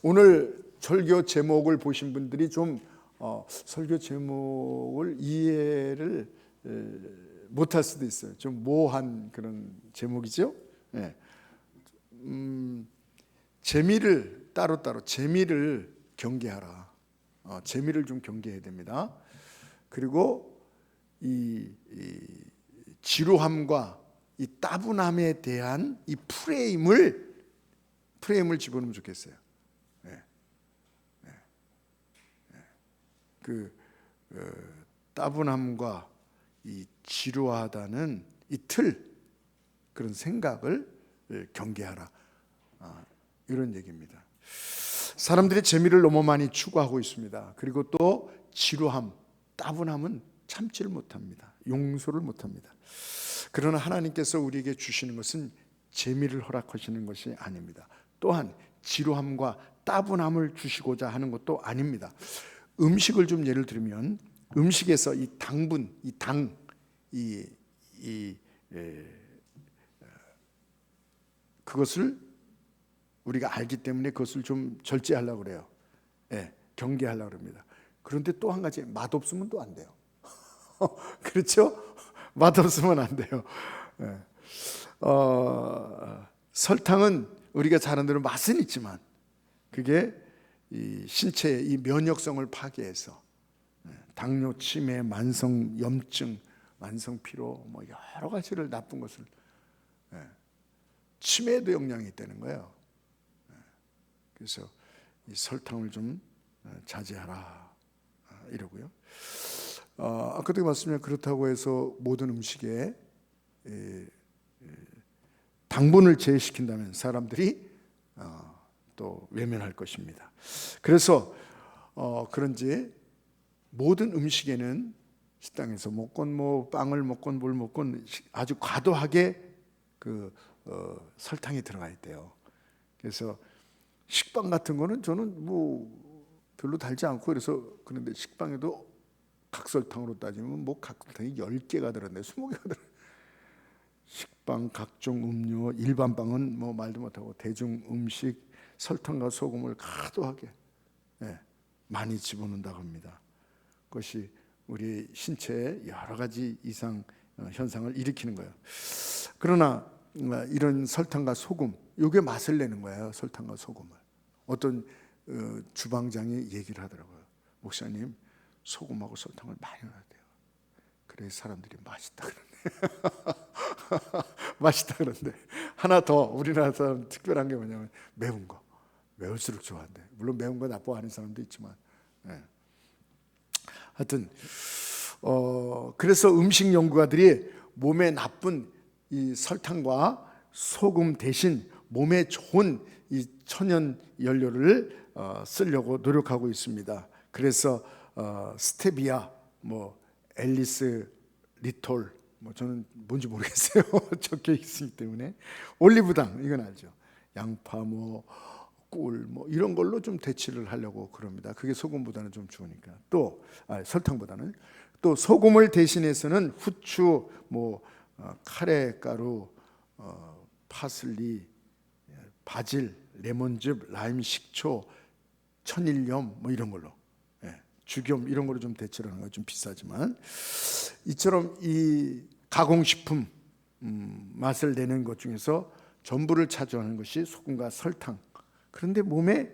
오늘 설교 제목을 보신 분들이 좀 설교 제목을 이해를 못할 수도 있어요. 좀 모호한 그런 제목이죠. 네. 재미를 따로따로 재미를 경계하라. 재미를 좀 경계해야 됩니다. 그리고 이 지루함과 이 따분함에 대한 이 프레임을 집어넣으면 좋겠어요. 따분함과 이 지루하다는 이 그런 생각을 경계하라. 이런 얘기입니다. 사람들이 재미를 너무 많이 추구하고 있습니다. 그리고 또 지루함, 따분함은 참지를 못합니다. 용서를 못합니다. 그러나 하나님께서 우리에게 주시는 것은 재미를 허락하시는 것이 아닙니다. 또한 지루함과 따분함을 주시고자 하는 것도 아닙니다. 음식을 좀 예를 들면 음식에서 이 당분, 이 당, 그것을 우리가 알기 때문에 그것을 좀 절제하려고 그래요. 경계하려고 합니다. 그런데 또 한 가지, 맛없으면 또 안 돼요. 그렇죠? 맛없으면 안 돼요. 설탕은 우리가 잘 아는 대로 맛은 있지만 그게 이 신체의 이 면역성을 파괴해서 당뇨, 치매, 만성 염증, 만성 피로 뭐 여러 가지를 나쁜 것을 치매에도 영향이 있다는 거예요. 그래서 이 설탕을 좀 자제하라 이러고요. 아까도 말씀드린 그렇다고 해서 모든 음식에 당분을 제외시킨다면 사람들이 또 외면할 것입니다. 그래서 그런지 모든 음식에는 식당에서 먹건 뭐 빵을 먹건 뭘 먹건 아주 과도하게 설탕이 들어가 있대요. 그래서 식빵 같은 거는 저는 뭐 별로 달지 않고 그런데 식빵에도 각설탕으로 따지면 뭐 각설탕이 10개가 들었네, 20개가 들었네. 식빵, 각종 음료, 일반 빵은 뭐 말도 못하고 대중 음식, 설탕과 소금을 과도하게 많이 집어넣는다고 합니다. 그것이 우리 신체에 여러 가지 이상 현상을 일으키는 거예요. 그러나 이런 설탕과 소금, 이게 맛을 내는 거예요. 설탕과 소금을. 어떤 주방장이 얘기를 하더라고요. 목사님, 소금하고 설탕을 많이 넣어야 돼요. 그래 사람들이 맛있다 그러네. 맛있다 그런데 하나 더 우리나라 사람 특별한 게 뭐냐면 매운 거. 매울수록 좋아한대. 물론 매운 거 나빠하는 사람도 있지만, 하여튼 그래서 음식 연구가들이 몸에 나쁜 이 설탕과 소금 대신 몸에 좋은 이 천연 연료를 쓰려고 노력하고 있습니다. 그래서 스테비아, 뭐 앨리스 리톨, 뭐 저는 뭔지 모르겠어요. 적혀 있기 때문에 올리브당 이건 알죠. 양파, 뭐 꿀, 뭐 이런 걸로 좀 대체를 하려고 그럽니다. 그게 소금보다는 좀 좋으니까. 또 설탕보다는. 또 소금을 대신해서는 후추, 뭐 카레 가루, 파슬리, 바질, 레몬즙, 라임, 식초, 천일염 뭐 이런 걸로, 죽염 이런 걸로 좀 대체를 하는 거 좀 비싸지만, 이처럼 이 가공식품 맛을 내는 것 중에서 전부를 차지하는 것이 소금과 설탕. 그런데 몸에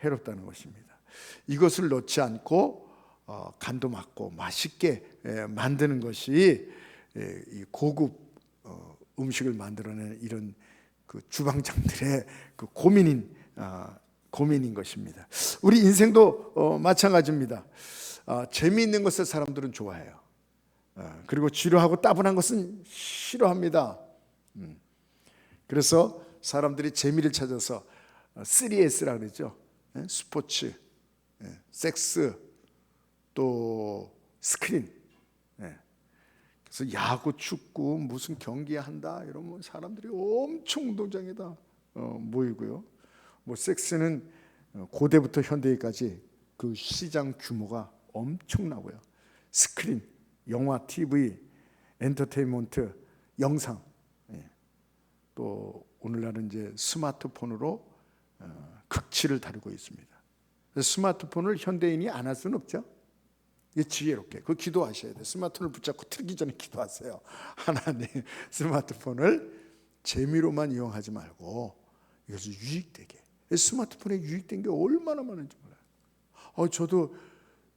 해롭다는 것입니다. 이것을 넣지 않고 간도 맞고 맛있게 만드는 것이 이 고급 음식을 만들어내는 이런 그 주방장들의 그 고민인 것입니다. 우리 인생도 마찬가지입니다. 재미있는 것을 사람들은 좋아해요. 그리고 지루하고 따분한 것은 싫어합니다. 그래서 사람들이 재미를 찾아서 3S라 그러죠. 스포츠, 섹스, 또 스크린. 그래서 야구, 축구, 무슨 경기 한다 이러면 사람들이 엄청 운동장에다 모이고요. 뭐 섹스는 고대부터 현대까지 그 시장 규모가 엄청나고요. 스크린, 영화, TV, 엔터테인먼트, 영상, 또 오늘날은 이제 스마트폰으로 극치를 다루고 있습니다. 스마트폰을 현대인이 안 할 수는 없죠. 이게 지혜롭게 그 기도하셔야 돼요. 스마트폰을 붙잡고 틀기 전에 기도하세요. 하나님, 스마트폰을 재미로만 이용하지 말고 이것을 유익되게. 스마트폰에 유익된 게 얼마나 많은지 몰라요. 저도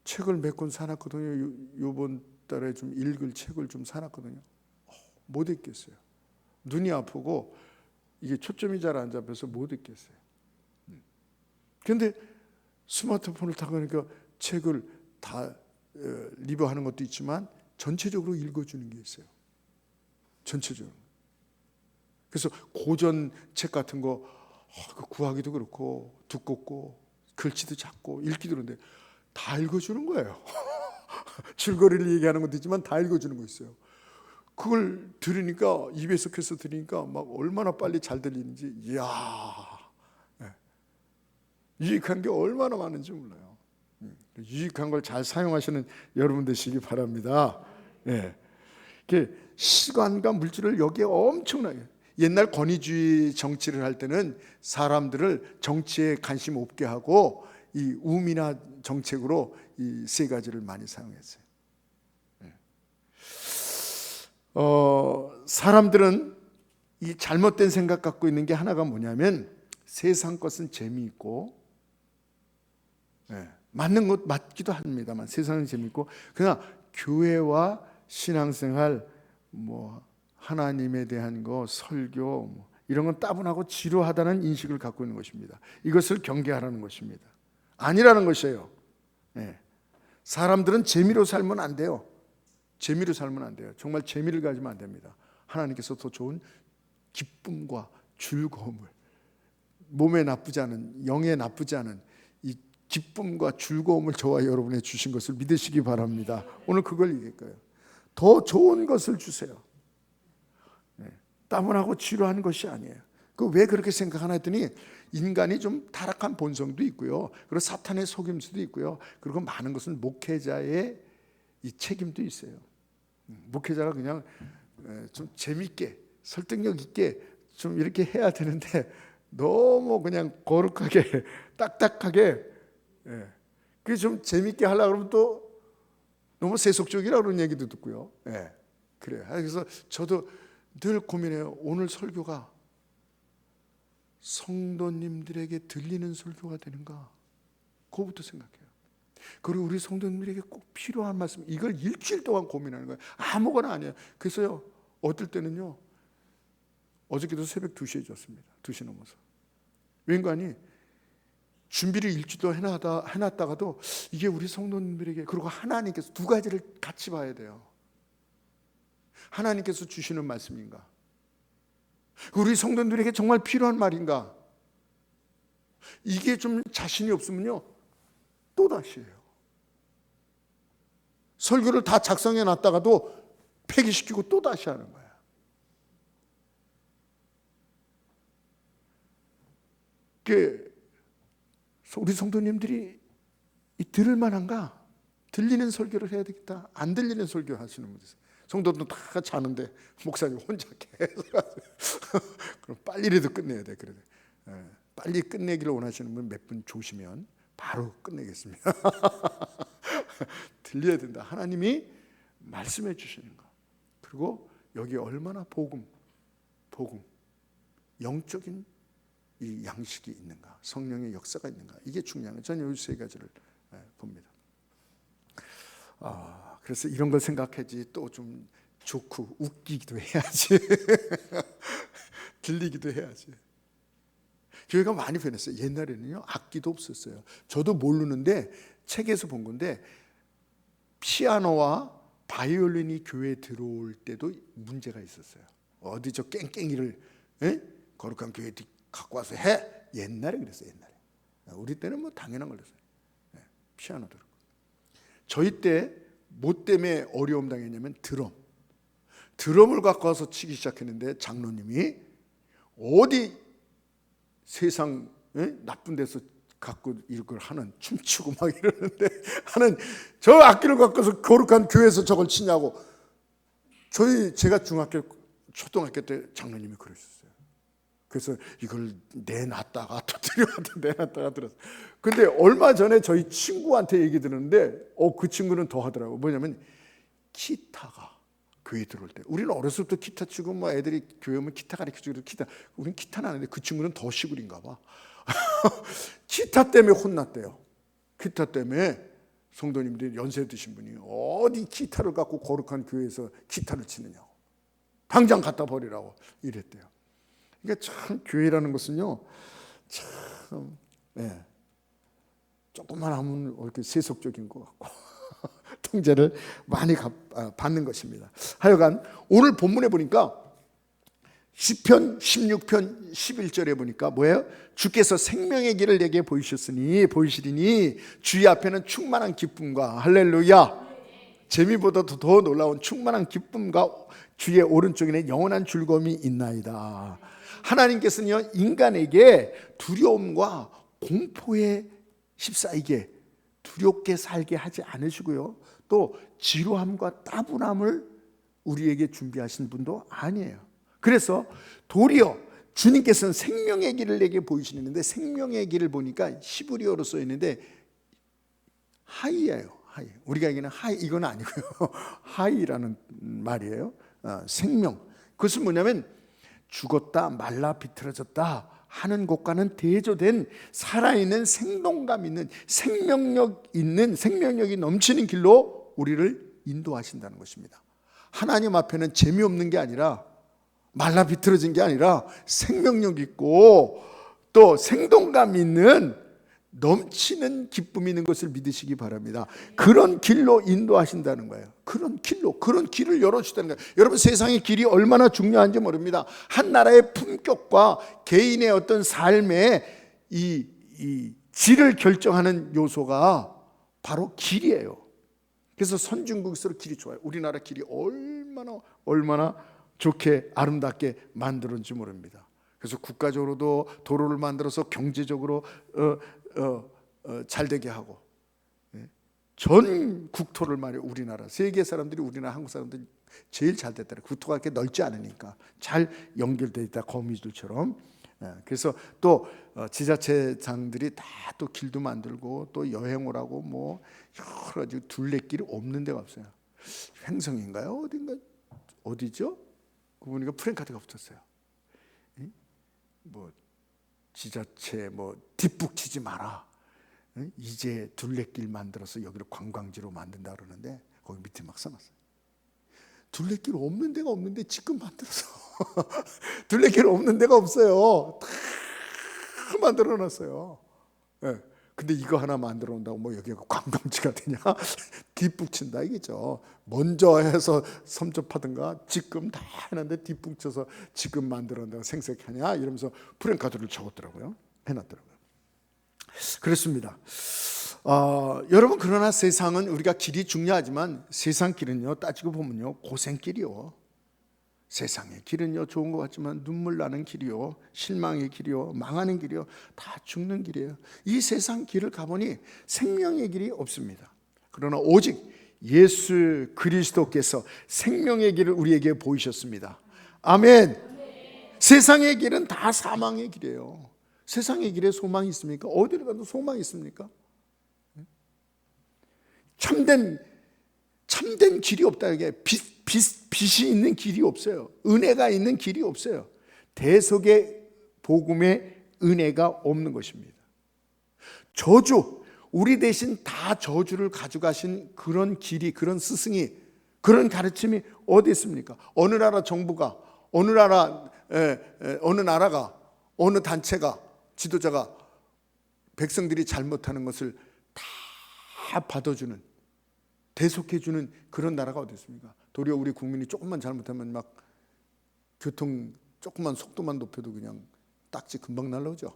책을 몇 권 사놨거든요. 이번 달에 좀 읽을 책을 좀 사놨거든요. 못 읽겠어요. 눈이 아프고 이게 초점이 잘 안 잡혀서 못 읽겠어요. 그런데 스마트폰을 타고 가니까 책을 다 리뷰하는 것도 있지만 전체적으로 읽어주는 게 있어요. 전체적으로. 그래서 고전 책 같은 거 구하기도 그렇고 두껍고 글씨도 작고 읽기도 그런데 다 읽어주는 거예요. 줄거리를 얘기하는 것도 있지만 다 읽어주는 거 있어요. 그걸 들으니까 입에서 켜서 들으니까 막 얼마나 빨리 잘 들리는지 이야, 유익한 게 얼마나 많은지 몰라요. 유익한 걸 잘 사용하시는 여러분 되시기 바랍니다. 시간과 물질을 여기에 엄청나게, 옛날 권위주의 정치를 할 때는 사람들을 정치에 관심 없게 하고 이 우미나 정책으로 이 세 가지를 많이 사용했어요. 사람들은 이 잘못된 생각 갖고 있는 게 하나가 뭐냐면 세상 것은 재미있고, 맞는 것 맞기도 합니다만 세상은 재미있고, 그러나 교회와 신앙생활, 하나님에 대한 거, 설교 이런 건 따분하고 지루하다는 인식을 갖고 있는 것입니다. 이것을 경계하라는 것입니다. 아니라는 것이에요. 사람들은 재미로 살면 안 돼요. 재미로 살면 안 돼요. 정말 재미를 가지면 안 됩니다. 하나님께서 더 좋은 기쁨과 즐거움을, 몸에 나쁘지 않은, 영에 나쁘지 않은 이 기쁨과 즐거움을 저와 여러분에 주신 것을 믿으시기 바랍니다. 오늘 그걸 얘기할 거예요. 더 좋은 것을 주세요. 따분하고 지루한 것이 아니에요. 왜 그렇게 생각하나 했더니 인간이 좀 타락한 본성도 있고요. 그리고 사탄의 속임수도 있고요. 그리고 많은 것은 목회자의 이 책임도 있어요. 목회자가 그냥 좀 재밌게 설득력 있게 좀 이렇게 해야 되는데 너무 그냥 거룩하게 딱딱하게, 그게 좀 재밌게 하려고 그러면 또 너무 세속적이라고 그런 얘기도 듣고요. 그래요. 그래서 저도 늘 고민해요. 오늘 설교가 성도님들에게 들리는 설교가 되는가? 그거부터 생각해요. 그리고 우리 성도님들에게 꼭 필요한 말씀, 이걸 일주일 동안 고민하는 거예요. 아무거나 아니에요. 그래서요, 어떨 때는요, 어저께도 새벽 2시에 잤습니다. 2시 넘어서. 왠가니 준비를 일주일 동안 해놨다가도 이게 우리 성도님들에게, 그리고 하나님께서 두 가지를 같이 봐야 돼요. 하나님께서 주시는 말씀인가? 우리 성도들에게 정말 필요한 말인가? 이게 좀 자신이 없으면요, 또다시 해요. 설교를 다 작성해 놨다가도 폐기시키고 또다시 하는 거야. 우리 성도님들이 들을 만한가? 들리는 설교를 해야 되겠다. 안 들리는 설교 하시는 분들 있어요. 성도들은 다 자는데 목사님 혼자 계속 그럼 빨리라도 끝내야 돼. 그래. 빨리 끝내기를 원하시는 분 몇 분 조시면 바로 끝내겠습니다. 들려야 된다. 하나님이 말씀해 주시는 거. 그리고 여기 얼마나 복음, 영적인 이 양식이 있는가, 성령의 역사가 있는가, 이게 중요한 거예요. 저는 이 세 가지를 봅니다. 그래서 이런 걸 생각하지 또 좀 좋고 웃기기도 해야지. 들리기도 해야지. 교회가 많이 변했어요. 옛날에는요, 악기도 없었어요. 저도 모르는데 책에서 본 건데 피아노와 바이올린이 교회에 들어올 때도 문제가 있었어요. 어디 저 깽깽이를 거룩한 교회에 갖고 와서 해? 옛날에 그랬어요. 옛날에. 우리 때는 뭐 당연한 걸렸어요. 피아노도 그렇고. 저희 때 뭐 때문에 어려움 당했냐면 드럼을 갖고 와서 치기 시작했는데 장로님이 어디 세상 나쁜 데서 갖고 이걸 하는, 춤추고 막 이러는데 하는 저 악기를 갖고서 거룩한 교회에서 저걸 치냐고. 제가 초등학교 때 장로님이 그러셨어요. 그래서 이걸 내놨다가 내놨다가 들었어. 근데 얼마 전에 저희 친구한테 얘기 들었는데 그 친구는 더 하더라고. 뭐냐면 기타가 교회 들어올 때, 우리는 어렸을 때 기타 치고 뭐 애들이 교회 오면 기타 가르쳐주고 기타, 우린 기타는 아는데 그 친구는 더 시골인가 봐. 기타 때문에 혼났대요. 기타 때문에 성도님들이 연세 드신 분이 어디 기타를 갖고 거룩한 교회에서 기타를 치느냐고, 당장 갖다 버리라고 이랬대요. 그러니까 참 교회라는 것은요, 참 조금만 하면 이렇게 세속적인 것 같고 통제를 많이 받는 것입니다. 하여간 오늘 본문에 보니까 시편 16편 11절에 보니까 뭐예요? 주께서 생명의 길을 내게 보이시리니 주의 앞에는 충만한 기쁨과, 할렐루야, 재미보다도 더 놀라운 충만한 기쁨과 주의 오른쪽에는 영원한 즐거움이 있나이다. 하나님께서는요, 인간에게 두려움과 공포에 휩싸이게, 두렵게 살게 하지 않으시고요, 또 지루함과 따분함을 우리에게 준비하신 분도 아니에요. 그래서 도리어 주님께서는 생명의 길을 내게 보이시는데, 생명의 길을 보니까 히브리어로 써 있는데 하이예요. 하이. 우리가 얘기하는 하이, 이건 아니고요. 하이라는 말이에요. 생명. 그것은 뭐냐면 죽었다, 말라 비틀어졌다 하는 것과는 대조된 살아있는 생동감 있는 생명력이 넘치는 길로 우리를 인도하신다는 것입니다. 하나님 앞에는 재미없는 게 아니라, 말라 비틀어진 게 아니라 생명력 있고 또 생동감 있는 넘치는 기쁨이 있는 것을 믿으시기 바랍니다. 그런 길로 인도하신다는 거예요. 그런 길을 열어주시다는 거예요. 여러분, 세상의 길이 얼마나 중요한지 모릅니다. 한 나라의 품격과 개인의 어떤 삶의 이 질을 결정하는 요소가 바로 길이에요. 그래서 선진국일수록 길이 좋아요. 우리나라 길이 얼마나 좋게 아름답게 만들었는지 모릅니다. 그래서 국가적으로도 도로를 만들어서 경제적으로 잘 되게 하고, 전 국토를 말이에요. 우리나라, 세계 사람들이 우리나라 한국 사람들이 제일 잘 됐더라. 국토가 이렇게 넓지 않으니까 잘 연결되어 있다, 거미줄처럼. 그래서 또 지자체장들이 다 또 길도 만들고 또 여행 오라고 뭐 여러 가지 둘레길이 없는 데가 없어요. 횡성인가요? 어디죠? 그 보니까 프랜카드가 붙었어요. 뭐 지자체 뭐 뒷북 치지 마라, 이제 둘레길 만들어서 여기를 관광지로 만든다 그러는데 거기 밑에 막 써놨어요. 둘레길 없는 데가 없는데 지금 만들어서 둘레길 없는 데가 없어요. 다 만들어놨어요. 근데 이거 하나 만들어 온다고 뭐 여기가 관광지가 되냐? 뒷북친다 이거죠. 먼저 해서 섬접하든가 지금 다 해놨는데 뒷북쳐서 지금 만들어 온다고 생색하냐 이러면서 프랜카드를 적었더라고요. 해놨더라고요. 그렇습니다. 여러분, 그러나 세상은, 우리가 길이 중요하지만 세상 길은요, 따지고 보면요, 고생길이요. 세상의 길은요, 좋은 것 같지만 눈물 나는 길이요, 실망의 길이요, 망하는 길이요, 다 죽는 길이에요. 이 세상 길을 가보니 생명의 길이 없습니다. 그러나 오직 예수 그리스도께서 생명의 길을 우리에게 보이셨습니다. 아멘. 세상의 길은 다 사망의 길이에요. 세상의 길에 소망이 있습니까? 어디를 가도 소망이 있습니까? 참된 길이 없다. 이게 빛이 있는 길이 없어요. 은혜가 있는 길이 없어요. 대속의 복음의 은혜가 없는 것입니다. 저주, 우리 대신 다 저주를 가져가신 그런 길이, 그런 스승이, 그런 가르침이 어디 있습니까? 어느 나라 정부가, 어느 나라가, 어느 단체가, 지도자가 백성들이 잘못하는 것을 다 받아주는, 대속해주는 그런 나라가 어디 있습니까? 도리어 우리 국민이 조금만 잘못하면 막 교통 조금만 속도만 높여도 그냥 딱지 금방 날라오죠.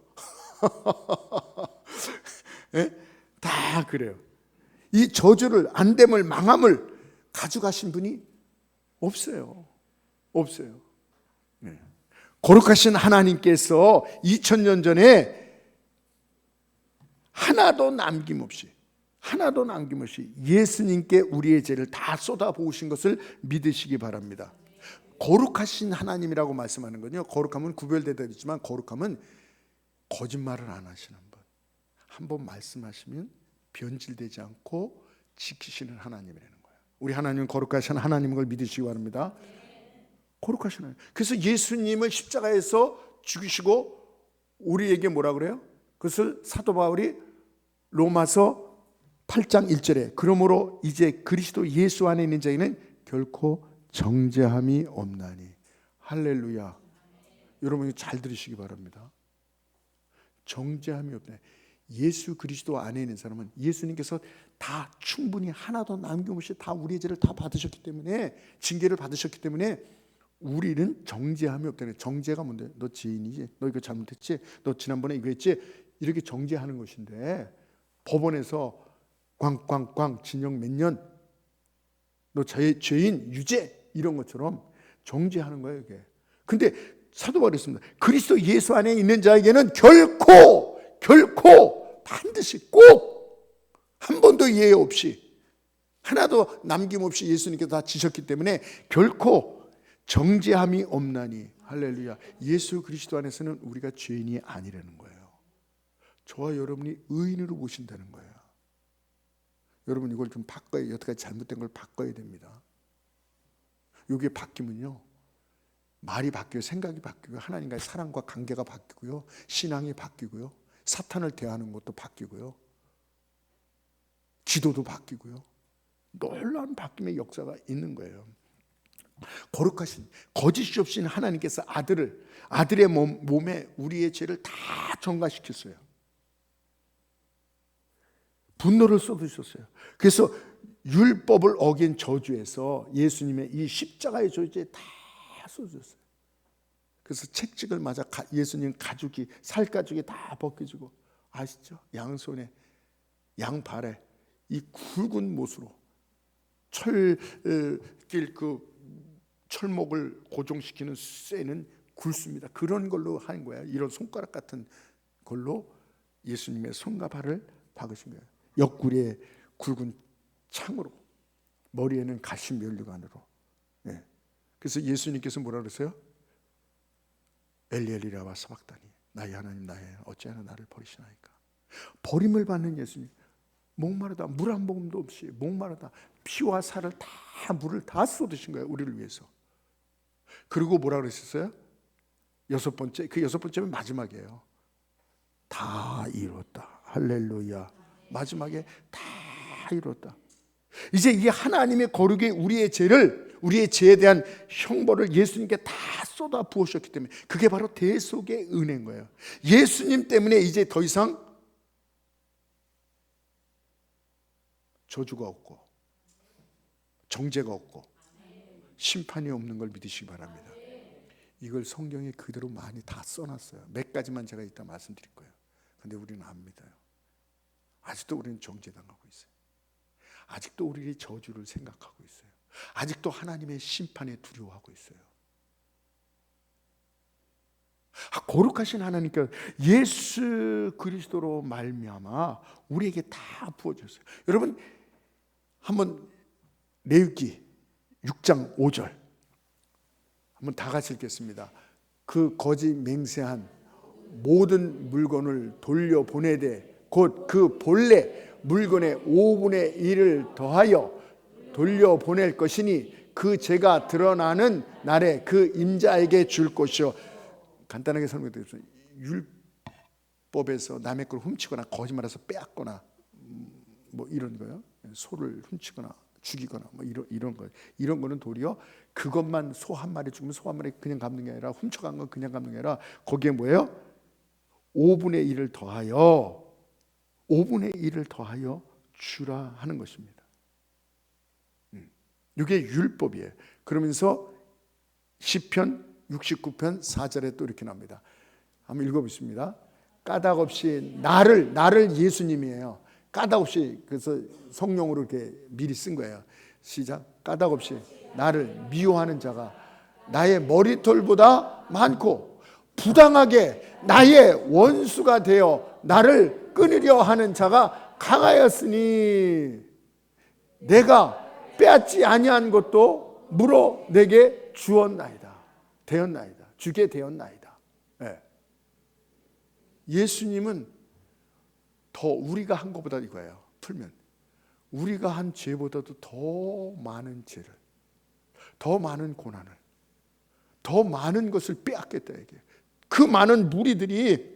다 그래요. 이 저주를, 안됨을, 망함을 가져가신 분이 없어요. 거룩하신 하나님께서 2000년 전에 하나도 남김없이 예수님께 우리의 죄를 다 쏟아부으신 것을 믿으시기 바랍니다. 거룩하신 하나님이라고 말씀하는 건요, 거룩함은 구별되다 있지만 거룩함은 거짓말을 안 하시는 분. 한번 말씀하시면 변질되지 않고 지키시는 하나님이라는 거예요. 우리 하나님은 거룩하신 하나님인 걸 믿으시기 바랍니다. 거룩하신 하나님. 그래서 예수님을 십자가에서 죽이시고 우리에게 뭐라 그래요? 그것을 사도 바울이 로마서 8장 1절에 그러므로 이제 그리스도 예수 안에 있는 자에는 결코 정죄함이 없나니. 할렐루야. 여러분 잘 들으시기 바랍니다. 정죄함이 없나니. 예수 그리스도 안에 있는 사람은 예수님께서 다 충분히 하나도 남김없이 다 우리의 죄를 다 받으셨기 때문에, 징계를 받으셨기 때문에 우리는 정죄함이 없다는. 정죄가 뭔데? 너 죄인이지, 너 이거 잘못했지, 너 지난번에 이거 했지, 이렇게 정죄하는 것인데, 법원에서 꽝꽝꽝 징역 몇 년, 너 죄인 유죄, 이런 것처럼 정죄하는 거예요 이게. 근데 사도 바울이 했습니다. 그리스도 예수 안에 있는 자에게는 결코 반드시 꼭 한 번도 예외 없이 하나도 남김없이 예수님께서 다 지셨기 때문에 결코 정죄함이 없나니. 할렐루야. 예수 그리스도 안에서는 우리가 죄인이 아니라는 거예요. 저와 여러분이 의인으로 보신다는 거예요. 여러분 이걸 좀 바꿔야, 여태까지 잘못된 걸 바꿔야 됩니다. 이게 바뀌면요, 말이 바뀌고 생각이 바뀌고 하나님과의 사랑과 관계가 바뀌고요, 신앙이 바뀌고요, 사탄을 대하는 것도 바뀌고요, 기도도 바뀌고요, 놀라운 바뀜의 역사가 있는 거예요. 거룩하신, 거짓이 없인 하나님께서 아들의 몸에 우리의 죄를 다 전가시켰어요. 분노를 쏟으셨어요. 그래서 율법을 어긴 저주에서 예수님의 이 십자가의 저주에 다 쏟으셨어요. 그래서 채찍을 맞아 예수님 가죽이, 살 가죽이 다 벗겨지고, 아시죠? 양손에 양발에 이 굵은 못으로 철길 그 철목을 고정시키는 쇠는 굵습니다. 그런 걸로 한 거예요. 이런 손가락 같은 걸로 예수님의 손과 발을 박으신 거예요. 옆구리에 굵은 창으로, 머리에는 가시 면류관으로. 네. 그래서 예수님께서 뭐라 그랬어요? 엘리 엘리라와 사박다니, 나의 하나님 나의 하나님 어찌하여 나를 버리시나이까. 버림을 받는 예수님, 목마르다, 물 한 모금도 없이 목마르다, 피와 살을 다, 물을 다 쏟으신 거예요, 우리를 위해서. 그리고 뭐라 그러셨어요? 여섯 번째는 마지막이에요. 다 이뤘다. 할렐루야. 마지막에 다 이뤘다. 이제 이 하나님의 거룩이 우리의 죄에 대한 형벌을 예수님께 다 쏟아 부으셨기 때문에, 그게 바로 대속의 은혜인 거예요. 예수님 때문에 이제 더 이상 저주가 없고 정죄가 없고 심판이 없는 걸 믿으시기 바랍니다. 이걸 성경에 그대로 많이 다 써놨어요. 몇 가지만 제가 이따 말씀드릴 거예요. 근데 우리는 안 믿어요. 아직도 우리는 정죄당하고 있어요. 아직도 우리의 저주를 생각하고 있어요. 아직도 하나님의 심판에 두려워하고 있어요. 거룩하신 하나님께서 예수 그리스도로 말미암아 우리에게 다 부어줬어요. 여러분 한번 레위기 6장 5절 한번 다 같이 읽겠습니다. 그 거짓 맹세한 모든 물건을 돌려보내되 곧 그 본래 물건의 5분의 1을 더하여 돌려보낼 것이니 그 죄가 드러나는 날에 그 임자에게 줄 것이요. 간단하게 설명드리겠습니다. 율법에서 남의 걸 훔치거나 거짓말해서 빼앗거나 뭐 이런 거요, 소를 훔치거나 죽이거나 뭐 이런 거, 이런 거는 도리어 그것만 소 한 마리 죽으면 소 한 마리 그냥 갚는 게 아니라, 훔쳐간 건 그냥 갚는 게 아니라 거기에 뭐예요? 5분의 1을 더하여 5분의 1을 더하여 주라 하는 것입니다. 이게 율법이에요. 그러면서 시편 69편 4절에 또 이렇게 나옵니다. 한번 읽어보겠습니다. 까닭 없이 나를 예수님이에요. 까닭 없이, 그래서 성령으로 이렇게 미리 쓴 거예요. 시작. 까닭 없이 나를 미워하는 자가 나의 머리털보다 많고 부당하게 나의 원수가 되어 나를 끊으려 하는 자가 강하였으니 내가 빼앗지 아니한 것도 물어 내게 주었나이다. 되었나이다. 주게 되었나이다. 예. 예수님은 더 우리가 한 것보다 이거예요. 풀면 우리가 한 죄보다도 더 많은 죄를, 더 많은 고난을, 더 많은 것을 빼앗겠다 얘기해요. 그 많은 무리들이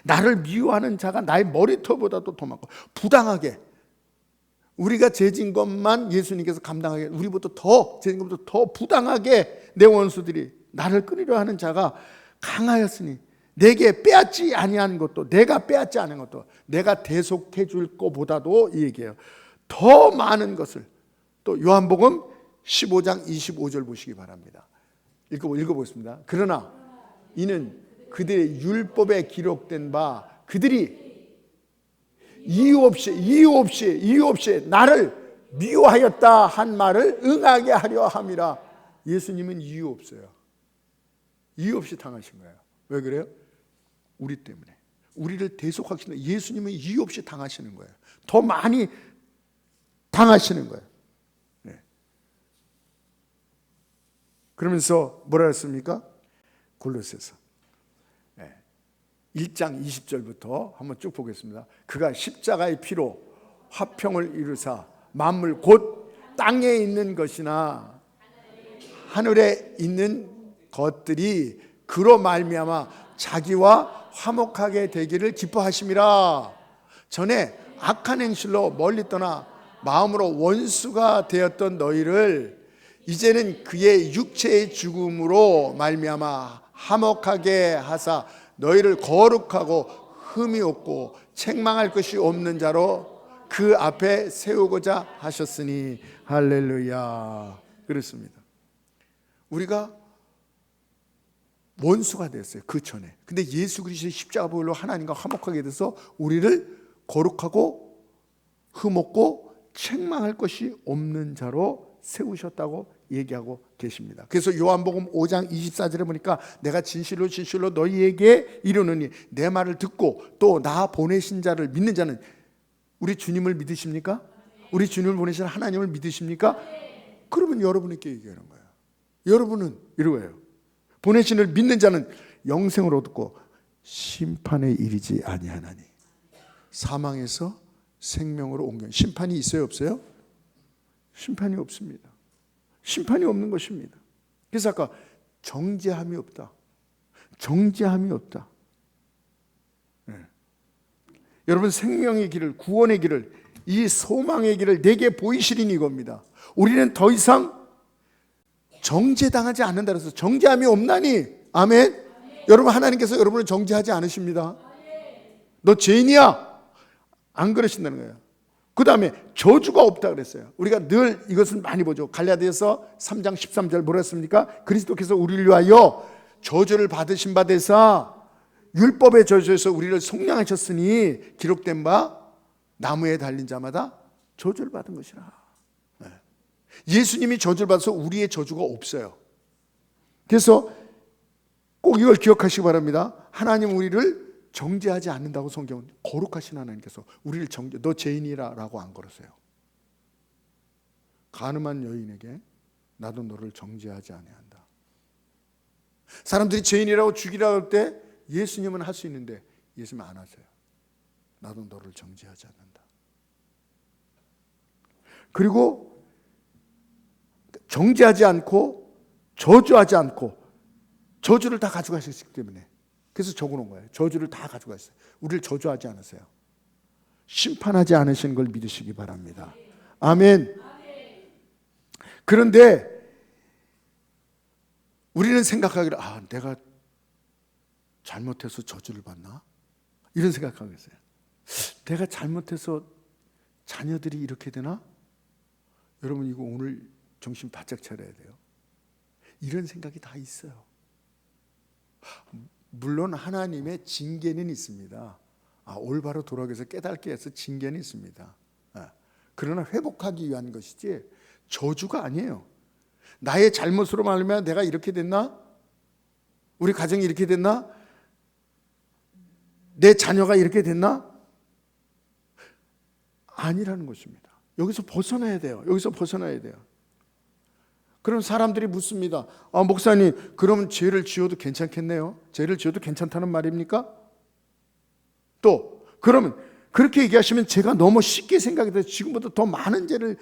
나를 미워하는 자가 나의 머리털보다도 더 많고, 부당하게 우리가 죄진 것만 예수님께서 감당하게, 우리보다 더 죄진 것보다 더 부당하게 내 원수들이 나를 끊으려 하는 자가 강하였으니 내게 빼앗지 아니한 것도, 내가 빼앗지 않은 것도, 내가 대속해 줄 것보다도, 이 얘기예요. 더 많은 것을. 또 요한복음 15장 25절 보시기 바랍니다. 읽어보겠습니다. 그러나 이는 그들의 율법에 기록된 바 그들이 이유 없이 나를 미워하였다 한 말을 응하게 하려 함이라. 예수님은 이유 없어요. 이유 없이 당하신 거예요. 왜 그래요? 우리 때문에. 우리를 대속하시는, 예수님은 이유 없이 당하시는 거예요. 더 많이 당하시는 거예요. 네. 그러면서 뭐라 했습니까? 골로새서 1장 20절부터 한번 쭉 보겠습니다. 그가 십자가의 피로 화평을 이루사 만물 곧 땅에 있는 것이나 하늘에 있는 것들이 그로 말미암아 자기와 화목하게 되기를 기뻐하심이라. 전에 악한 행실로 멀리 떠나 마음으로 원수가 되었던 너희를 이제는 그의 육체의 죽음으로 말미암아 화목하게 하사 너희를 거룩하고 흠이 없고 책망할 것이 없는 자로 그 앞에 세우고자 하셨으니 할렐루야. 그렇습니다. 우리가 원수가 됐어요, 그 전에. 근데 예수 그리스도의 십자가 보혈로 하나님과 화목하게 돼서 우리를 거룩하고 흠없고 책망할 것이 없는 자로 세우셨다고 얘기하고 계십니다. 그래서 요한복음 5장 24절에 보니까 내가 진실로 너희에게 이르노니 내 말을 듣고 또 나 보내신 자를 믿는 자는, 우리 주님을 믿으십니까? 우리 주님을 보내신 하나님을 믿으십니까? 그러면 여러분에게 얘기하는 거예요. 여러분은 이러고요. 보내신을 믿는 자는 영생을 얻고 심판에 이르지 아니하나니. 사망에서 생명으로 옮겨. 심판이 있어요, 없어요? 심판이 없습니다. 심판이 없는 것입니다. 그래서 아까 정죄함이 없다. 정죄함이 없다. 네. 여러분, 생명의 길을, 구원의 길을, 이 소망의 길을 내게 보이시리니 이겁니다. 우리는 더 이상 정죄당하지 않는다 그래서 정죄함이 없나니. 아멘. 여러분, 하나님께서 여러분을 정죄하지 않으십니다. 너 죄인이야, 안 그러신다는 거예요. 그 다음에 저주가 없다 그랬어요. 우리가 늘 이것을 많이 보죠. 갈라디아서 3장 13절 뭐라 했습니까? 그리스도께서 우리를 위하여 저주를 받으신 바 되사 율법의 저주에서 우리를 속량하셨으니 기록된 바 나무에 달린 자마다 저주를 받은 것이라. 예수님이 저주를 받아서 우리의 저주가 없어요. 그래서 꼭 이걸 기억하시기 바랍니다. 하나님 우리를 정죄하지 않는다고 성경은, 거룩하신 하나님께서 우리를 너 죄인이라고 안 걸으세요. 간음한 여인에게 나도 너를 정죄하지 아니한다. 사람들이 죄인이라고 죽이라고 할 때 예수님은 할 수 있는데 예수님은 안 하세요. 나도 너를 정죄하지 않는다. 그리고 정죄하지 않고 저주하지 않고 저주를 다 가져가셨기 때문에, 그래서 적어놓은 거예요. 저주를 다 가져가셨어요. 우리를 저주하지 않으세요. 심판하지 않으시는 걸 믿으시기 바랍니다. 아멘. 그런데 우리는 생각하기를, 내가 잘못해서 저주를 받나? 이런 생각하겠어요. 내가 잘못해서 자녀들이 이렇게 되나? 여러분, 이거 오늘 정신 바짝 차려야 돼요. 이런 생각이 다 있어요. 물론 하나님의 징계는 있습니다. 올바로 돌아오기 위해서 깨닫게 해서 징계는 있습니다. 그러나 회복하기 위한 것이지 저주가 아니에요. 나의 잘못으로 말하면 내가 이렇게 됐나? 우리 가정이 이렇게 됐나? 내 자녀가 이렇게 됐나? 아니라는 것입니다. 여기서 벗어나야 돼요. 여기서 벗어나야 돼요. 그럼 사람들이 묻습니다. 목사님, 그러면 죄를 지어도 괜찮겠네요? 죄를 지어도 괜찮다는 말입니까? 또 그러면 그렇게 얘기하시면 제가 너무 쉽게 생각이 돼서 지금보다 더 많은 죄를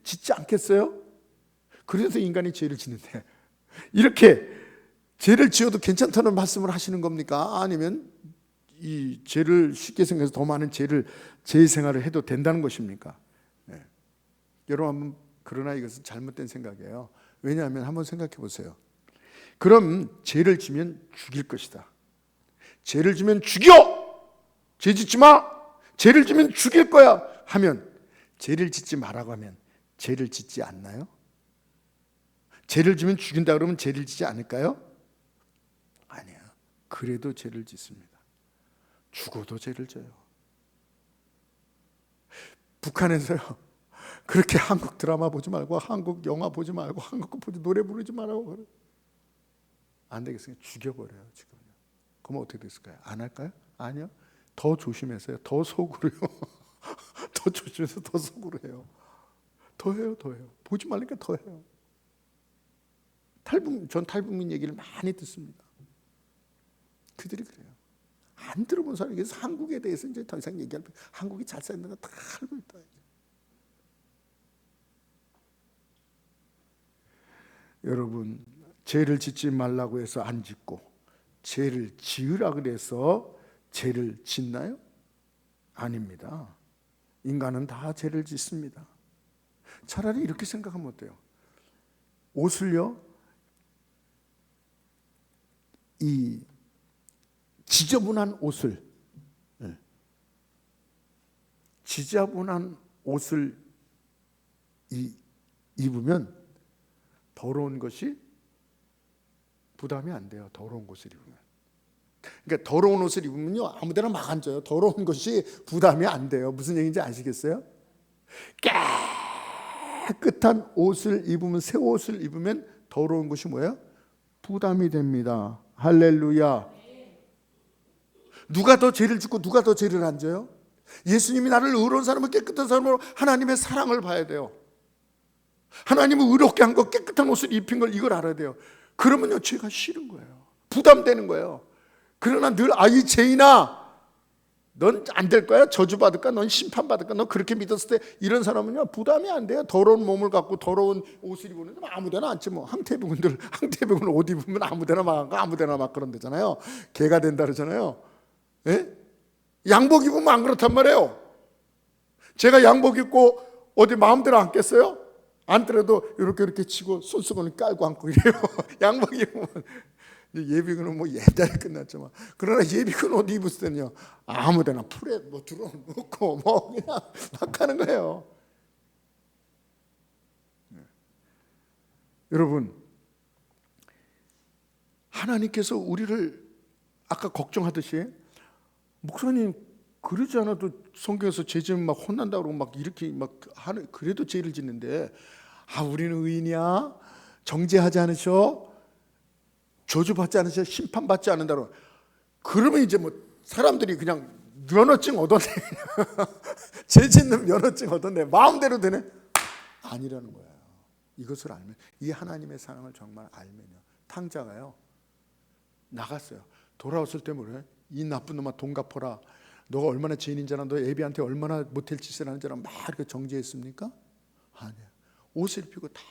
짓지 않겠어요? 그래서 인간이 죄를 짓는데, 이렇게 죄를 지어도 괜찮다는 말씀을 하시는 겁니까? 아니면 이 죄를 쉽게 생각해서 더 많은 죄 생활을 해도 된다는 것입니까? 네. 여러분, 그러나 이것은 잘못된 생각이에요. 왜냐하면 한번 생각해 보세요. 그럼 죄를 지면 죽일 것이다. 죄를 지면 죽여! 죄 짓지 마! 죄를 지면 죽일 거야! 하면, 죄를 짓지 말라고 하면 죄를 짓지 않나요? 죄를 지면 죽인다 그러면 죄를 짓지 않을까요? 아니야. 그래도 죄를 짓습니다. 죽어도 죄를 져요. 북한에서요, 그렇게 한국 드라마 보지 말고, 한국 영화 보지 말고, 한국 거 보지, 노래 부르지 말라고 그래. 안 되겠으니까 죽여버려요, 지금요. 그러면 어떻게 됐을까요? 안 할까요? 아니요. 더 조심해서요. 더 속으로요. 더 조심해서 더 속으로 해요. 더 해요. 보지 말니까 더 해요. 전 탈북민 얘기를 많이 듣습니다. 그들이 그래요. 안 들어본 사람이, 그래서 한국에 대해서 이제 더 이상 얘기할, 한국이 잘 사는 거 다 알고 있다. 여러분, 죄를 짓지 말라고 해서 안 짓고, 죄를 지으라 그래서 죄를 짓나요? 아닙니다. 인간은 다 죄를 짓습니다. 차라리 이렇게 생각하면 어때요? 옷을요, 이 지저분한 옷을 입으면 더러운 것이 부담이 안 돼요. 더러운 옷을 입으면. 그러니까 더러운 옷을 입으면요, 아무데나 막 앉아요. 더러운 것이 부담이 안 돼요. 무슨 얘기인지 아시겠어요? 깨끗한 옷을 입으면, 새 옷을 입으면 더러운 것이 뭐예요? 부담이 됩니다. 할렐루야. 누가 더 죄를 짓고 누가 더 죄를 안 져요? 예수님이 나를 의로운 사람을, 깨끗한 사람으로 하나님의 사랑을 봐야 돼요. 하나님은 의롭게 한 거, 깨끗한 옷을 입힌 걸, 이걸 알아야 돼요. 그러면요, 죄가 싫은 거예요. 부담되는 거예요. 그러나 늘 이 죄인아, 넌 안 될 거야. 저주받을까? 넌 심판받을까? 너 그렇게 믿었을 때, 이런 사람은요, 부담이 안 돼요. 더러운 몸을 갖고 더러운 옷을 입으면 아무데나 앉지 뭐. 항태병은 옷 입으면 아무데나 막 앉고 아무데나 막 그런 데잖아요. 개가 된다 그러잖아요. 예? 양복 입으면 안 그렇단 말이에요. 제가 양복 입고 어디 마음대로 앉겠어요? 앉더라도 이렇게 치고 손수건을 깔고 앉고 이래요. 양복 입으면. 예비군은 뭐 옛날에 끝났지만, 그러나 예비군 옷 입을 때는요, 아무데나 풀에 뭐 들어놓고 뭐 그냥 막 하는 거예요. 여러분, 하나님께서 우리를 아까 걱정하듯이, 목사님 그러지 않아도 성경에서 죄 지으면 막 혼난다고 그러고 막 이렇게 막 하는, 그래도 죄를 짓는데, 우리는 의인이야, 정죄하지 않으셔, 저주받지 않으셔, 심판받지 않는다고. 그러면 이제 뭐 사람들이 그냥 면허증 얻었네. 죄 짓는 면허증 얻었네. 마음대로 되네. 아니라는 거예요. 이것을 알면, 이 하나님의 사랑을 정말 알면요, 탕자가요 나갔어요. 돌아왔을 때 뭐래? 이 나쁜 놈아, 돈 갚아라. 너가 얼마나 죄인인 줄 알아? 너 애비한테 얼마나 못할 짓을 하는 줄 알아? 막 이렇게 정죄했습니까? 아니야. 옷을 입히고 다,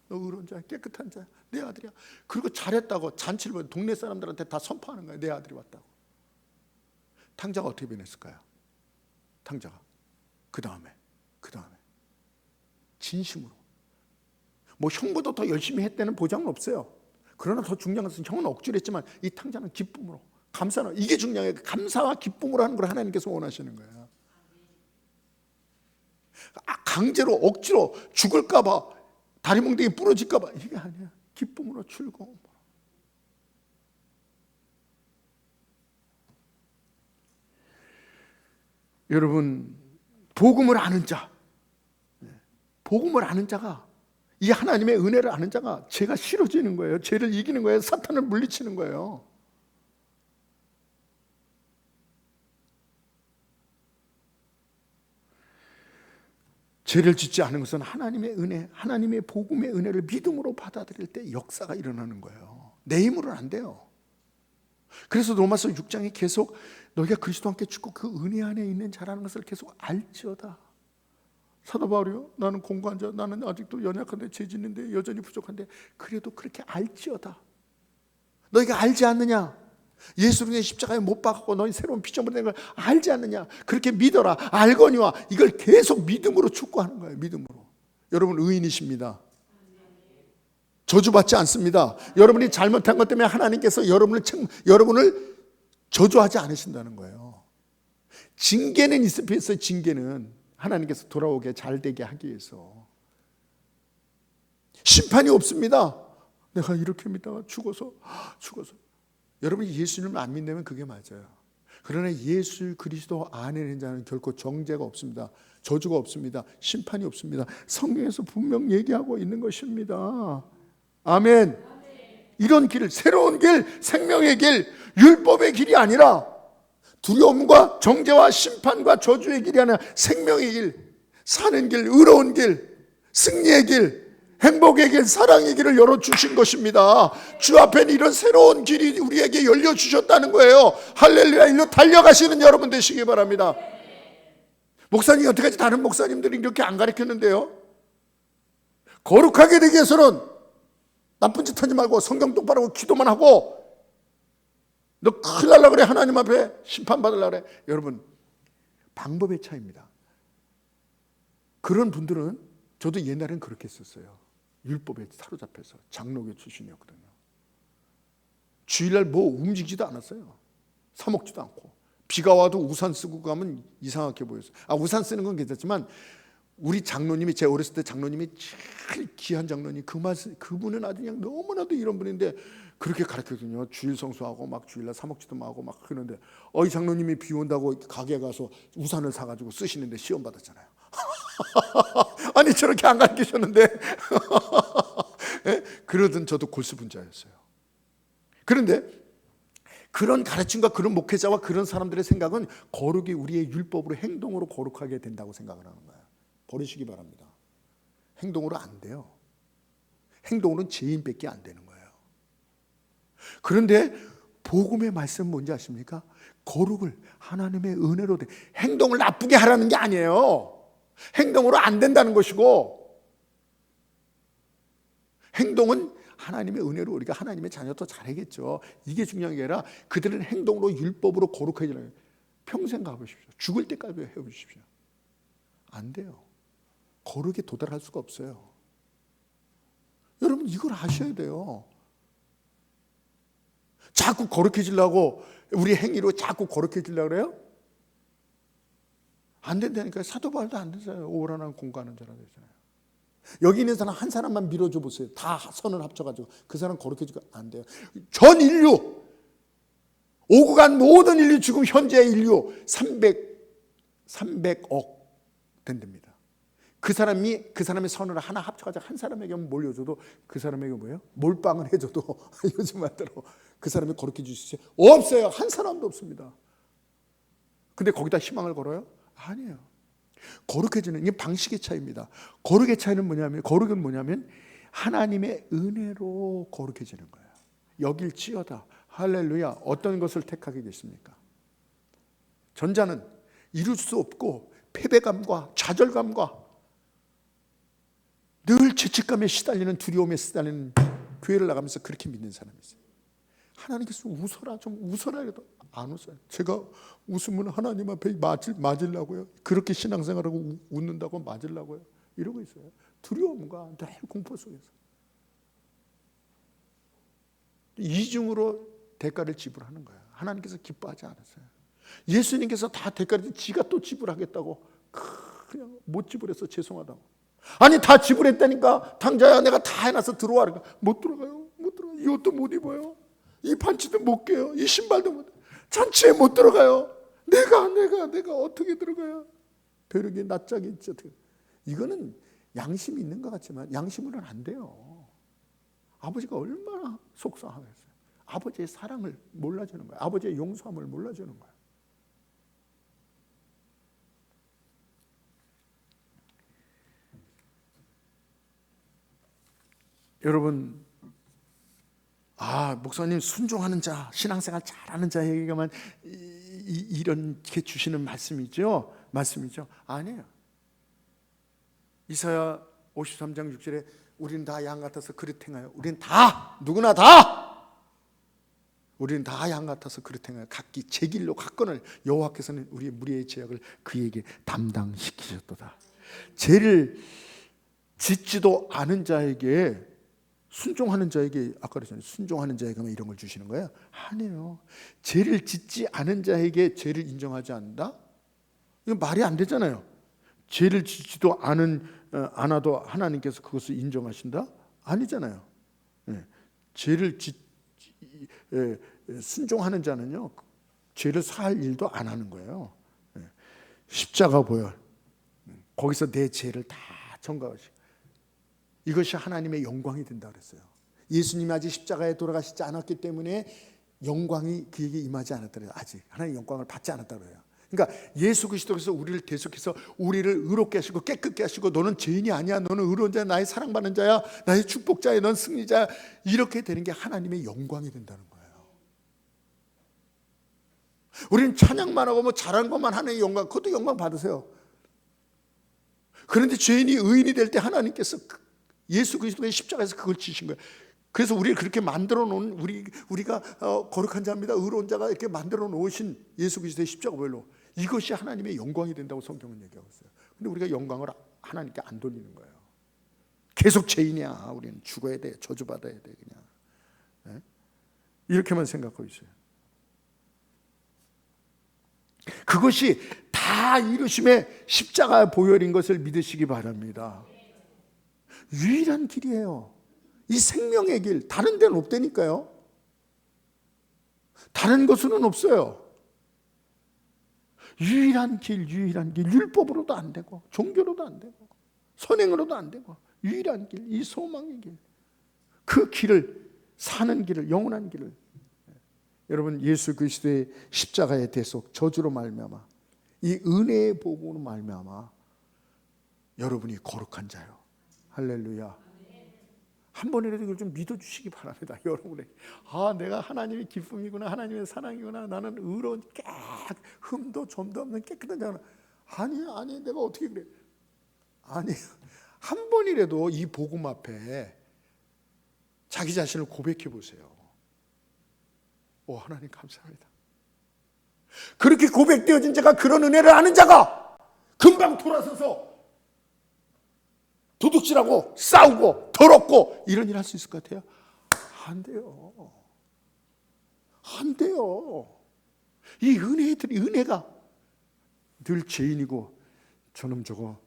너 의로운 자야, 깨끗한 자야, 내 아들이야. 그리고 잘했다고 잔치를 벌여 동네 사람들한테 다 선포하는 거야. 내 아들이 왔다고. 탕자가 어떻게 변했을까요? 탕자가 그 다음에 진심으로, 뭐 형보다 더 열심히 했다는 보장은 없어요. 그러나 더 중요한 것은, 형은 억지로 했지만 이 탕자는 기쁨으로, 감사로, 이게 중요해요. 감사와 기쁨으로 하는 걸 하나님께서 원하시는 거예요. 강제로, 억지로 죽을까 봐, 다리 몽둥이 부러질까 봐, 이게 아니야. 기쁨으로, 즐거움으로. 여러분, 복음을 아는 자가, 이 하나님의 은혜를 아는 자가 죄가 싫어지는 거예요. 죄를 이기는 거예요. 사탄을 물리치는 거예요. 죄를 짓지 않은 것은 하나님의 은혜, 하나님의 복음의 은혜를 믿음으로 받아들일 때 역사가 일어나는 거예요. 내 힘으로는 안 돼요. 그래서 로마서 6장에 계속 너희가 그리스도와 함께 죽고 그 은혜 안에 있는 자라는 것을 계속 알지어다. 사도 바울이요, 나는 공고한 자, 나는 아직도 연약한데 죄 짓는데 여전히 부족한데 그래도 그렇게 알지어다. 너희가 알지 않느냐? 예수를 위해 십자가에 못 박았고 너희 새로운 피조물이 된 걸 알지 않느냐? 그렇게 믿어라. 알거니와. 이걸 계속 믿음으로 축구하는 거예요. 믿음으로. 여러분 의인이십니다. 저주받지 않습니다. 여러분이 잘못한 것 때문에 하나님께서 여러분을 저주하지 않으신다는 거예요. 징계는 있어요. 징계는 하나님께서 돌아오게 잘 되게 하기 위해서. 심판이 없습니다. 내가 이렇게 믿다가 죽어서 여러분이 예수님을 안 믿으면 그게 맞아요. 그러나 예수 그리스도 안에 있는 자는 결코 정죄가 없습니다. 저주가 없습니다. 심판이 없습니다. 성경에서 분명 얘기하고 있는 것입니다. 아멘. 이런 길, 새로운 길, 생명의 길, 율법의 길이 아니라 두려움과 정죄와 심판과 저주의 길이 아니라 생명의 길, 사는 길, 의로운 길, 승리의 길, 행복의 길, 사랑의 길을 열어주신 것입니다. 주 앞에는 이런 새로운 길이 우리에게 열려주셨다는 거예요. 할렐루야. 일로 달려가시는 여러분 되시기 바랍니다. 목사님이 여태까지 다른 목사님들이 이렇게 안 가르쳤는데요, 거룩하게 되기 위해서는 나쁜 짓 하지 말고 성경 똑바로 하고 기도만 하고 너 큰일 날라 그래, 하나님 앞에 심판받으려고 그래. 여러분, 방법의 차이입니다. 그런 분들은, 저도 옛날엔 그렇게 했었어요. 율법에 사로잡혀서 장로교 출신이었거든요. 주일날 뭐 움직이지도 않았어요. 사 먹지도 않고. 비가 와도 우산 쓰고 가면 이상하게 보였어요. 우산 쓰는 건 괜찮지만 우리 장로님이, 제 어렸을 때 장로님이 제일 귀한 장로님, 그분은 아주 그냥 너무나도 이런 분인데 그렇게 가르쳤거든요. 주일 성수하고 막 주일날 사 먹지도 하고 막 그러는데, 이 장로님이 비 온다고 가게에 가서 우산을 사가지고 쓰시는데 시험 받았잖아요. 아니 저렇게 안 가르치셨는데 예? 그러던 저도 골수분자였어요. 그런데 그런 가르침과 그런 목회자와 그런 사람들의 생각은 거룩이 우리의 율법으로, 행동으로 거룩하게 된다고 생각을 하는 거예요. 버리시기 바랍니다. 행동으로 안 돼요. 행동으로는 죄인밖에 안 되는 거예요. 그런데 복음의 말씀은 뭔지 아십니까? 거룩을 하나님의 은혜로 돼. 행동을 나쁘게 하라는 게 아니에요. 행동으로 안 된다는 것이고, 행동은 하나님의 은혜로 우리가 하나님의 자녀 더 잘하겠죠. 이게 중요한 게 아니라 그들은 행동으로, 율법으로 거룩해지는, 평생 가보십시오. 죽을 때까지 해보십시오. 안 돼요. 거룩에 도달할 수가 없어요. 여러분 이걸 아셔야 돼요. 자꾸 거룩해지려고, 우리 행위로 자꾸 거룩해지려고 그래요? 안 된다니까요. 사도 바울도 안 되잖아요. 오라는 공부하는 자라 되잖아요. 여기 있는 사람 한 사람만 밀어줘 보세요. 다 선을 합쳐가지고 그 사람 거룩해지고 안 돼요. 전 인류, 오고 간 모든 인류, 지금 현재 인류 300억 된답니다. 그 사람의 선을 하나 합쳐가지고 한 사람에게 몰려줘도, 그 사람에게 뭐예요? 몰빵을 해줘도 요즘 말대로 그 사람이 거룩해질 수 있어요? 없어요. 한 사람도 없습니다. 근데 거기다 희망을 걸어요? 아니에요. 거룩해지는, 이게 방식의 차이입니다. 거룩의 차이는 거룩은 뭐냐면 하나님의 은혜로 거룩해지는 거예요. 여길지어다. 할렐루야. 어떤 것을 택하겠습니까? 전자는 이룰 수 없고 패배감과 좌절감과 늘 죄책감에 시달리는, 두려움에 시달리는 교회를 나가면서 그렇게 믿는 사람이 있어요. 하나님께서 웃어라, 좀 웃어라 해도 안 웃어요. 제가 웃으면 하나님 앞에 맞으려고요. 그렇게 신앙생활하고 웃는다고 맞으려고요. 이러고 있어요. 두려움과 늘 공포 속에서. 이중으로 대가를 지불하는 거예요. 하나님께서 기뻐하지 않았어요. 예수님께서 다 대가를 지가 또 지불하겠다고 그냥 못 지불해서 죄송하다고. 아니 다 지불했다니까, 당자야 내가 다 해놔서 들어와. 그러니까 못 들어가요. 못 들어가요. 이 옷도 못 입어요. 이 반지도 못 껴요. 이 신발도 못, 잔치에 못 들어가요. 내가 어떻게 들어가요? 벼룩이 낯짝이 있죠. 이거는 양심이 있는 것 같지만 양심으로는 안 돼요. 아버지가 얼마나 속상하겠어요. 아버지의 사랑을 몰라주는 거예요. 아버지의 용서함을 몰라주는 거예요. 여러분, 목사님 순종하는 자, 신앙생활 잘하는 자에게만 이렇게 주시는 말씀이죠? 아니에요. 이사야 53장 6절에 우리는 다 양 같아서 그릇 행하여, 우리는 다, 누구나 다, 우리는 다 양 같아서 그릇 행하여 각기 제 길로 갔거늘 여호와께서는 우리의 무리의 죄악을 그에게 담당시키셨도다. 죄를 짓지도 않은 자에게, 순종하는 자에게, 아까 그랬잖아요, 순종하는 자에게만 이런 걸 주시는 거예요? 아니에요. 죄를 짓지 않은 자에게 죄를 인정하지 않는다? 이건 말이 안 되잖아요. 죄를 짓지도 않아도 하나님께서 그것을 인정하신다? 아니잖아요. 죄를 순종하는 자는요, 죄를 사할 일도 안 하는 거예요. 십자가 보혈, 거기서 내 죄를 다 전가하시고, 이것이 하나님의 영광이 된다 그랬어요. 예수님이 아직 십자가에 돌아가시지 않았기 때문에 영광이 그에게 임하지 않았다 그래요. 아직 하나님의 영광을 받지 않았다 그래요. 그러니까 예수 그리스도께서 우리를 대속해서 우리를 의롭게 하시고 깨끗게 하시고, 너는 죄인이 아니야, 너는 의로운 자야, 나의 사랑받는 자야, 나의 축복자야, 넌 승리자야, 이렇게 되는 게 하나님의 영광이 된다는 거예요. 우리는 찬양만 하고 뭐 잘한 것만 하는 영광, 그것도 영광 받으세요. 그런데 죄인이 의인이 될 때 하나님께서 예수 그리스도의 십자가에서 그걸 지신 거예요. 그래서 우리를 그렇게 만들어 놓은, 우리가 거룩한 자입니다, 의로운 자가 이렇게 만들어 놓으신 예수 그리스도의 십자가 보혈로, 이것이 하나님의 영광이 된다고 성경은 얘기하고 있어요. 근데 우리가 영광을 하나님께 안 돌리는 거예요. 계속 죄인이야, 우리는 죽어야 돼, 저주받아야 돼, 그냥 이렇게만 생각하고 있어요. 그것이 다 이루심의 십자가 보혈인 것을 믿으시기 바랍니다. 유일한 길이에요. 이 생명의 길, 다른 데는 없다니까요. 다른 것은 없어요. 유일한 길, 율법으로도 안 되고, 종교로도 안 되고, 선행으로도 안 되고, 유일한 길, 이 소망의 길, 그 길을, 사는 길을, 영원한 길을, 여러분, 예수 그리스도의 십자가의 대속, 저주로 말미암아, 이 은혜의 복음으로 말미암아 여러분이 거룩한 자요. 할렐루야. 한 번이라도 이걸 좀 믿어주시기 바랍니다. 여러분에게, 내가 하나님의 기쁨이구나, 하나님의 사랑이구나, 나는 의로운, 흠도 점도 없는 깨끗한 자구나. 아니, 내가 어떻게 그래? 아니, 한 번이라도 이 복음 앞에 자기 자신을 고백해 보세요. 하나님 감사합니다. 그렇게 고백되어진 자가, 그런 은혜를 아는 자가 금방 돌아서서 도둑질하고 싸우고 더럽고 이런 일 할 수 있을 것 같아요? 안 돼요. 안 돼요. 이 은혜가 늘 죄인이고, 저놈 저거,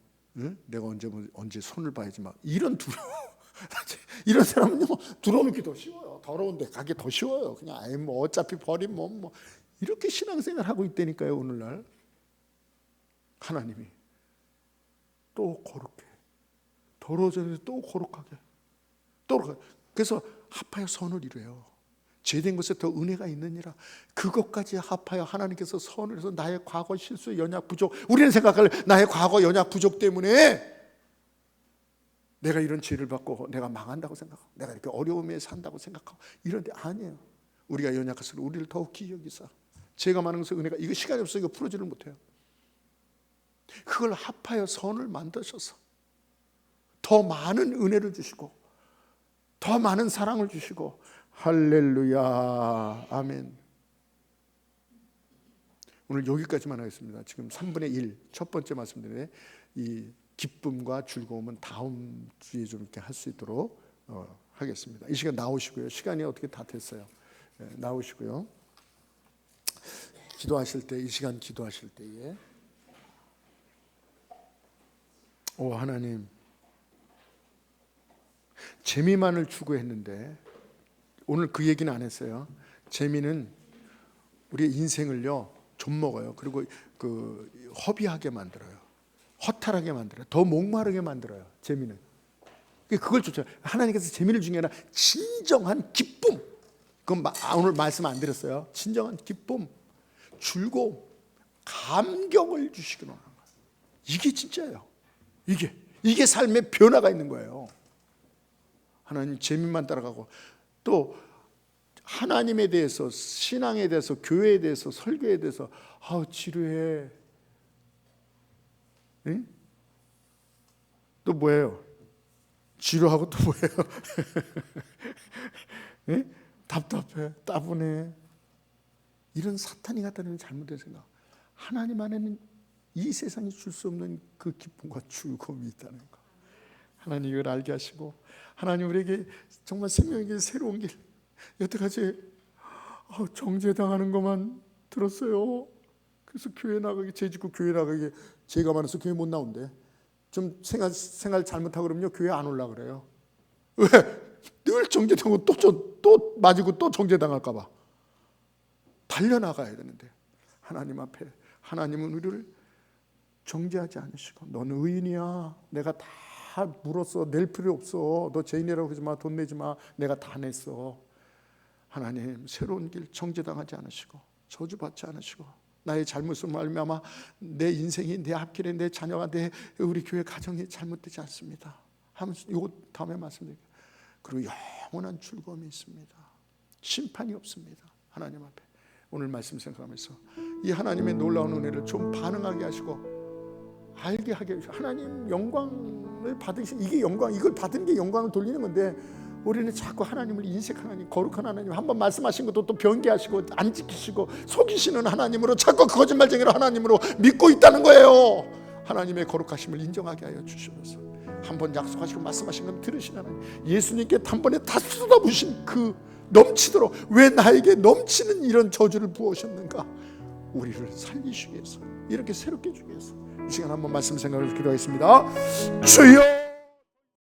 내가 언제 손을 봐야지, 막 이런 두려움. 이런 사람은요, 들어오기 더 쉬워요. 더러운데 가기 더 쉬워요. 그냥 뭐 어차피 버리면 뭐 이렇게 신앙생활 하고 있다니까요. 오늘날 하나님이 또 거룩해, 더러워졌는데 또 거룩하게, 그래서 합하여 선을 이루어요. 죄된 것에 더 은혜가 있느니라. 그것까지 합하여 하나님께서 선을 해서 나의 과거 실수, 연약, 부족, 우리는 생각할 나의 과거 연약, 부족 때문에 내가 이런 죄를 받고 내가 망한다고 생각하고, 내가 이렇게 어려움에 산다고 생각하고, 이런데 아니에요. 우리가 연약할수록 우리를 더욱 기여기사, 죄가 많은 것을 은혜가, 이거 시간이 없어 이거 풀어지를 못해요. 그걸 합하여 선을 만드셔서 더 많은 은혜를 주시고, 더 많은 사랑을 주시고, 할렐루야, 아멘. 오늘 여기까지만 하겠습니다. 지금 3분의 1, 첫 번째 말씀드린 이 기쁨과 즐거움은 다음 주에 좀 이렇게 할 수 있도록 하겠습니다. 이 시간 나오시고요. 시간이 어떻게 다 됐어요. 나오시고요. 기도하실 때, 이 시간 기도하실 때에, 하나님, 재미만을 추구했는데 오늘 그 얘기는 안 했어요. 재미는 우리의 인생을요 좀 먹어요. 그리고 그 허비하게 만들어요. 허탈하게 만들어요. 더 목마르게 만들어요. 재미는. 그걸 쫓아요. 하나님께서 재미를 주는 게 아니라 진정한 기쁨. 그건 오늘 말씀 안 드렸어요. 진정한 기쁨, 즐거움, 감격을 주시기로 하는 거예요. 이게 진짜예요. 이게 삶의 변화가 있는 거예요. 하나님 재미만 따라가고, 또 하나님에 대해서, 신앙에 대해서, 교회에 대해서, 설교에 대해서 지루해. 응? 또 뭐예요? 지루하고 또 뭐예요? 응? 답답해, 따분해. 이런 사탄이 갖다는 잘못된 생각. 하나님 안에는 이 세상이 줄 수 없는 그 기쁨과 즐거움이 있다는 거. 하나님 이걸 알게 하시고, 하나님 우리에게 정말 생명에게 새로운 길. 여태까지 정죄당하는 것만 들었어요. 그래서 교회 나가기, 죄짓고 교회 나가기, 죄가 많아서 교회 못 나온대. 좀 생활 잘못하고 그러면요, 교회 안 올라 그래요. 왜? 늘 정죄당하고 또 맞이고 또 정죄당할까 봐 달려나가야 되는데, 하나님 앞에 하나님은 우리를 정죄하지 않으시고, 너는 의인이야, 내가 다 물었어, 낼 필요 없어, 너 죄인이라고 하지 마, 돈 내지 마, 내가 다 냈어. 하나님 새로운 길, 정죄당하지 않으시고 저주받지 않으시고, 나의 잘못을 말미암아 내 인생이, 내 앞길에 내 자녀가, 내 우리 교회 가정이 잘못되지 않습니다 하면서, 이거 다음에 말씀드릴게요. 그리고 영원한 즐거움이 있습니다. 심판이 없습니다. 하나님 앞에 오늘 말씀 생각하면서 이 하나님의 놀라운 은혜를 좀 반응하게 하시고 알게 하게 하시고, 하나님 영광을 받으신, 이게 영광, 이걸 받은 게 영광을 돌리는 건데, 우리는 자꾸 하나님을 인색 하나님, 거룩한 하나님, 한번 말씀하신 것도 또 변개하시고 안 지키시고 속이시는 하나님으로, 자꾸 거짓말쟁이로 하나님으로 믿고 있다는 거예요. 하나님의 거룩하심을 인정하게 하여 주시옵소서. 한번 약속하시고 말씀하신 건 들으신 하나님, 예수님께 단번에 다 쏟아부으신 그 넘치도록, 왜 나에게 넘치는 이런 저주를 부으셨는가? 우리를 살리시기 위해서, 이렇게 새롭게 주기 위해서 이 시간 한번 말씀 생각을 기도하겠습니다. 주여.